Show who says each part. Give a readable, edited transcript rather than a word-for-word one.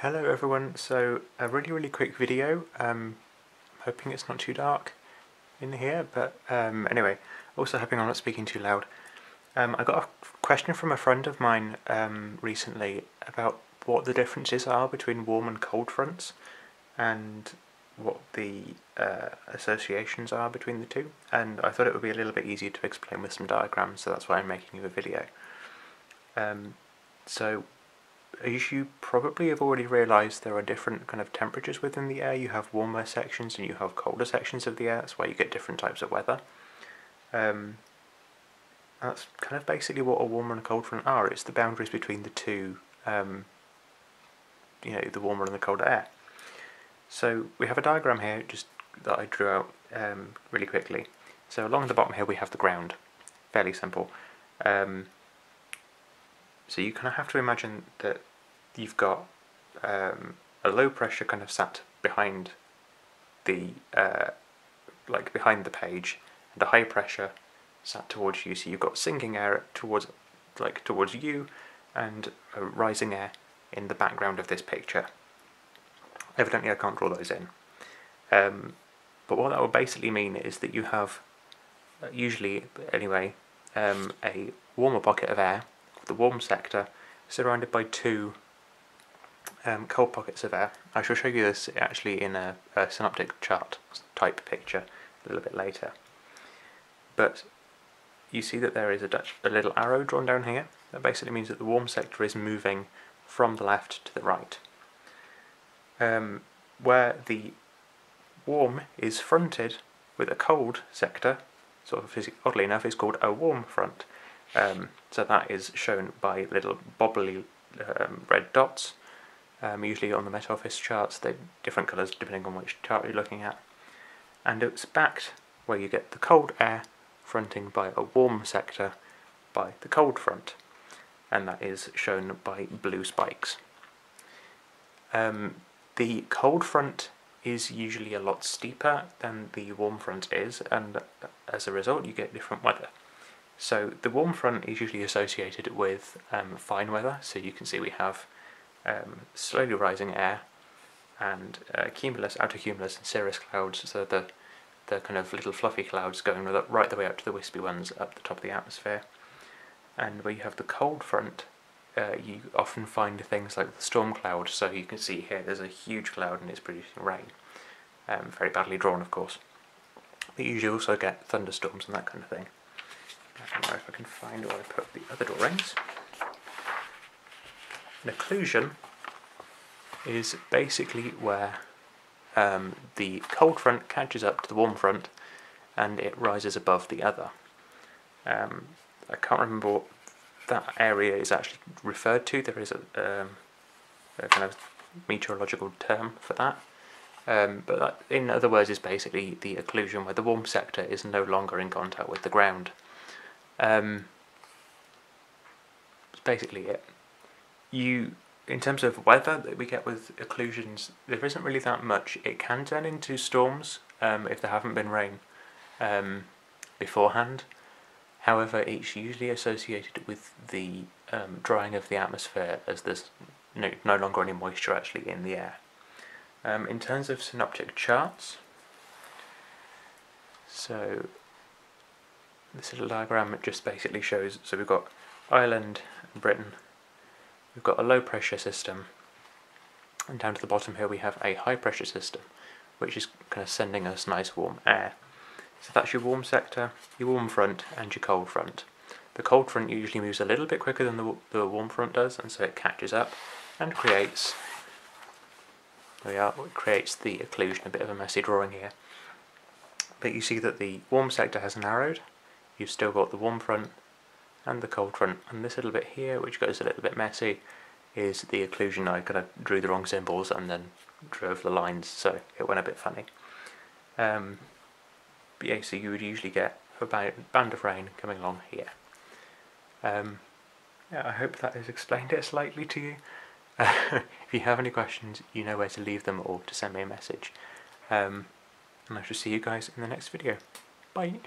Speaker 1: Hello everyone, so a really quick video, hoping it's not too dark in here, but anyway, also hoping I'm not speaking too loud. I got a question from a friend of mine recently about what the differences are between warm and cold fronts, and what the associations are between the two, and I thought it would be a little bit easier to explain with some diagrams, so that's why I'm making you a video. So as you probably have already realised, there are different kind of temperatures within the air. You have warmer sections and you have colder sections of the air. That's why you get different types of weather. That's kind of basically what a warmer and a cold front are. It's the boundaries between the two, the warmer and the colder air. So we have a diagram here just that I drew out really quickly. So along the bottom here we have the ground. Fairly simple. So you kind of have to imagine that you've got a low pressure kind of sat behind the behind the page, and a high pressure sat towards you. So you've got sinking air towards you, and a rising air in the background of this picture. Evidently, I can't draw those in. But what that will basically mean is that you have usually, anyway, a warmer pocket of air, the warm sector, surrounded by two cold pockets of air. I shall show you this actually in a synoptic chart type picture a little bit later. But you see that there is a little arrow drawn down here. That basically means that the warm sector is moving from the left to the right. Where the warm is fronted with a cold sector, sort of oddly enough, is called a warm front. So that is shown by little bobbly red dots, usually on the Met Office charts. They're different colours depending on which chart you're looking at. And it's backed where you get the cold air fronting by a warm sector by the cold front, and that is shown by blue spikes. The cold front is usually a lot steeper than the warm front is, and as a result you get different weather. So the warm front is usually associated with fine weather, so you can see we have slowly rising air and cumulus, outer cumulus and cirrus clouds, so the kind of little fluffy clouds going right the way up to the wispy ones up the top of the atmosphere. And where you have the cold front, you often find things like the storm cloud. So you can see here there's a huge cloud and it's producing rain. Very badly drawn, of course. But you usually also get thunderstorms and that kind of thing. I don't know if I can find where I put the other drawings. An occlusion is basically where the cold front catches up to the warm front and it rises above the other. I can't remember what that area is actually referred to. There is a kind of meteorological term for that. But that, in other words, is basically the occlusion where the warm sector is no longer in contact with the ground. That's basically it. In terms of weather that we get with occlusions, there isn't really that much. It can turn into storms if there haven't been rain beforehand. However, it's usually associated with the drying of the atmosphere, as there's no longer any moisture actually in the air. In terms of synoptic charts, so this little diagram just basically shows, so we've got Ireland and Britain, we've got a low pressure system, and down to the bottom here we have a high pressure system, which is kind of sending us nice warm air. So that's your warm sector, your warm front, and your cold front. The cold front usually moves a little bit quicker than the warm front does, and so it catches up and creates, it creates the occlusion. A bit of a messy drawing here. But you see that the warm sector has narrowed. You've still got the warm front and the cold front, and this little bit here, which goes a little bit messy, is the occlusion. I kind of drew the wrong symbols and then drew over the lines, so it went a bit funny. But yeah, so you would usually get a band of rain coming along here. Yeah, I hope that has explained it slightly to you. If you have any questions, you know where to leave them or to send me a message. And I shall see you guys in the next video. Bye!